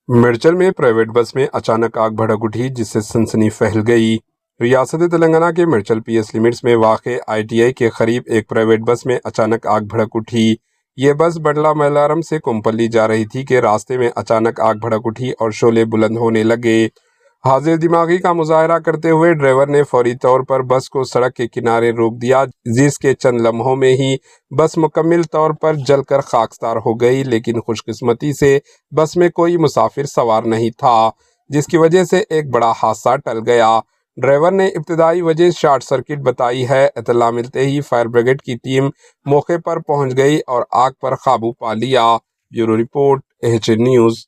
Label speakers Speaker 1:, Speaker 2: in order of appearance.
Speaker 1: मिर्चल में private bus में अचानक आग भड़क उठी जिससे सनसनी फैल गई। रियासत तेलंगाना के मिर्चल पीएस लिमिट्स में वाक़ आईटीआई के करीब एक प्राइवेट बस में अचानक आग भड़क उठी। ये बस बडला मलारम से कुंपली जा रही थी कि रास्ते में अचानक आग भड़क उठी और शोले बुलंद होने लगे। हाजिर दिमागी का मुजाहरा करते हुए ड्राइवर ने फौरी तौर पर बस को सड़क के किनारे रोक दिया, जिसके चंद लम्हों में ही बस मुकम्मल तौर पर जलकर खाकसार हो गई। लेकिन खुशकिस्मती से बस में कोई मुसाफिर सवार नहीं था, जिसकी वजह से एक बड़ा हादसा टल गया। ड्राइवर ने इब्तदाई वजह शॉर्ट सर्किट बताई है। इत्तला मिलते ही फायर ब्रिगेड की टीम मौके पर पहुंच गई और आग पर काबू पा लिया। Bureau report, AHA news.